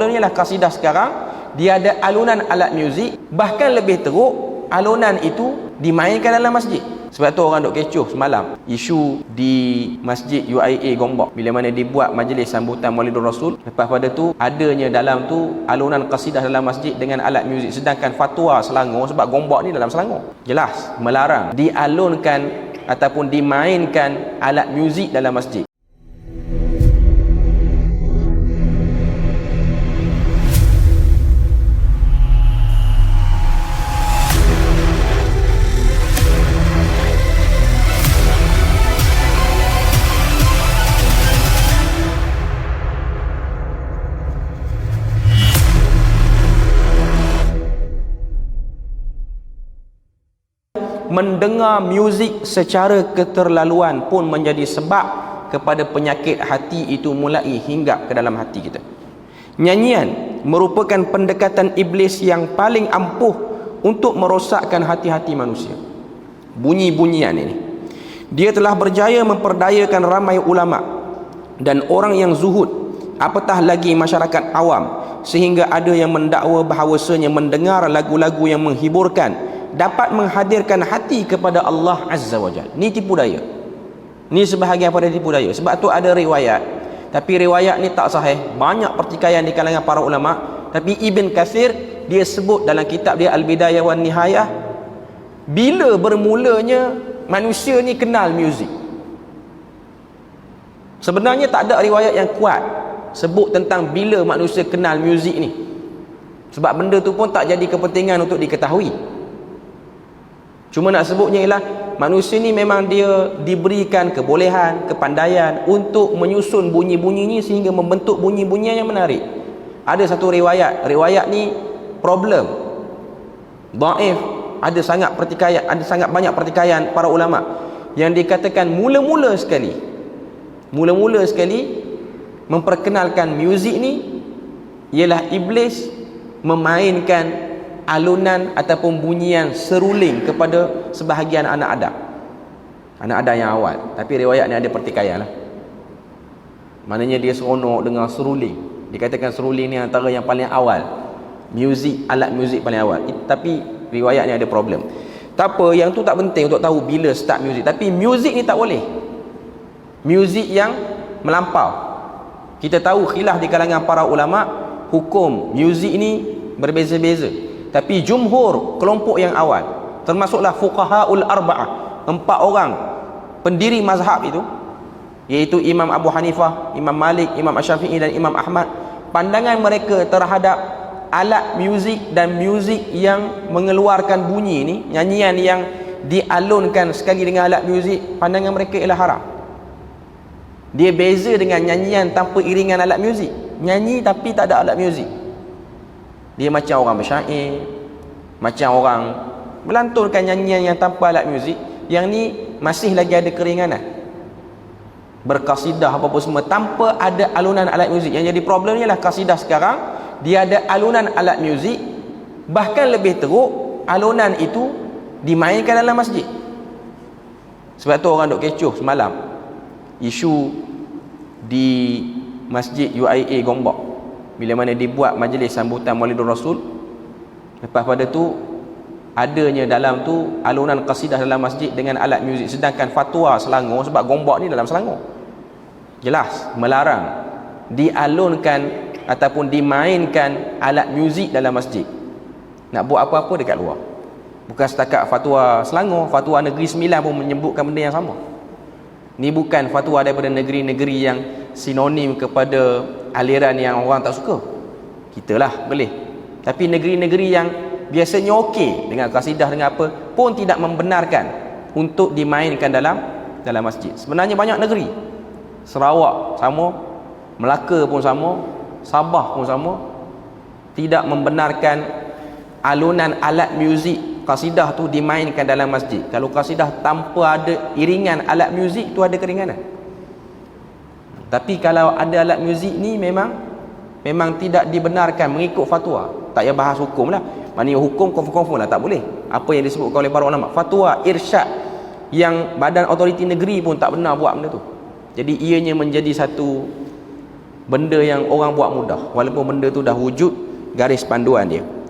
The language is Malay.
problemnya lah kasidah sekarang dia ada alunan alat muzik, bahkan lebih teruk alunan itu dimainkan dalam masjid. Sebab tu orang duk kecoh semalam isu di Masjid UIA Gombak bila mana dibuat majlis sambutan Maulidur Rasul. Lepas pada tu adanya dalam tu alunan kasidah dalam masjid dengan alat muzik, sedangkan fatwa Selangor, sebab Gombak ni dalam Selangor, jelas melarang dialunkan ataupun dimainkan alat muzik dalam masjid. Mendengar muzik secara keterlaluan pun menjadi sebab kepada penyakit hati itu mulai hinggap ke dalam hati kita. Nyanyian merupakan pendekatan iblis yang paling ampuh untuk merosakkan hati-hati manusia. Bunyi-bunyian ini, dia telah berjaya memperdayakan ramai ulama dan orang yang zuhud, apatah lagi masyarakat awam, sehingga ada yang mendakwa bahawasanya mendengar lagu-lagu yang menghiburkan dapat menghadirkan hati kepada Allah Azza wa Jalla. Ni tipu daya. Ni sebahagian pada tipu daya. Sebab tu ada riwayat, tapi riwayat ni tak sahih. Banyak pertikaian di kalangan para ulama, tapi Ibn Kathir dia sebut dalam kitab dia Al-Bidayah wan Nihayah, bila bermulanya manusia ni kenal muzik. Sebenarnya tak ada riwayat yang kuat sebut tentang bila manusia kenal muzik ni, sebab benda tu pun tak jadi kepentingan untuk diketahui. Cuma nak sebutnya ialah manusia ni memang dia diberikan kebolehan, kepandaian untuk menyusun bunyi-bunyi ni sehingga membentuk bunyi-bunyi yang menarik. Ada satu riwayat ni problem, dhaif, ada sangat banyak pertikaian para ulama yang dikatakan mula-mula sekali memperkenalkan muzik ni ialah iblis memainkan alunan ataupun bunyian seruling kepada sebahagian anak Adam yang awal. Tapi riwayat ni ada pertikaian lah. Maknanya dia seronok dengan seruling. Dikatakan seruling ni antara yang paling awal, alat muzik paling awal. Tapi riwayat ni ada problem. Tak apa, yang tu tak penting untuk tahu bila start muzik. Tapi muzik ni tak boleh, muzik yang melampau. Kita tahu khilaf di kalangan para ulama, hukum muzik ni berbeza-beza. Tapi jumhur kelompok yang awal, termasuklah fuqahaul arba'ah, 4 orang pendiri mazhab itu, iaitu Imam Abu Hanifah, Imam Malik, Imam Asy-Syafi'i dan Imam Ahmad, pandangan mereka terhadap alat muzik dan muzik yang mengeluarkan bunyi ni, nyanyian yang dialunkan sekali dengan alat muzik, pandangan mereka ialah haram. Dia beza dengan nyanyian tanpa iringan alat muzik. Nyanyi tapi tak ada alat muzik, dia macam orang bersyair, macam orang melantunkan nyanyian yang tanpa alat muzik. Yang ni masih lagi ada keringanan, berkasidah apa-apa semua tanpa ada alunan alat muzik. Yang jadi problemnya lah kasidah sekarang dia ada alunan alat muzik, bahkan lebih teruk alunan itu dimainkan dalam masjid. Sebab tu orang duk kecoh semalam isu di Masjid UIA Gombak bila mana dibuat majlis sambutan Maulidur Rasul. Lepas pada tu adanya dalam tu alunan kasidah dalam masjid dengan alat muzik, sedangkan fatwa Selangor, sebab Gombak ni dalam Selangor, jelas melarang dialunkan ataupun dimainkan alat muzik dalam masjid. Nak buat apa-apa dekat luar. Bukan setakat fatwa Selangor, fatwa Negeri Sembilan pun menyebutkan benda yang sama. Ni bukan fatwa daripada negeri-negeri yang sinonim kepada aliran yang orang tak suka. Kita lah boleh. Tapi negeri-negeri yang biasanya okey dengan kasidah dengan apa pun tidak membenarkan untuk dimainkan dalam masjid. Sebenarnya banyak negeri, Sarawak sama, Melaka pun sama, Sabah pun sama, tidak membenarkan alunan alat muzik kasidah tu dimainkan dalam masjid. Kalau kasidah tanpa ada iringan alat muzik tu ada keringanan. Tapi kalau ada alat muzik ni memang tidak dibenarkan mengikut fatwa. Tak payah bahas hukum lah. Maknanya hukum confirm lah tak boleh. Apa yang disebutkan oleh para ulama, fatwa irsyad yang badan otoriti negeri pun tak benar buat benda tu. Jadi ianya menjadi satu benda yang orang buat mudah, walaupun benda tu dah wujud garis panduan dia.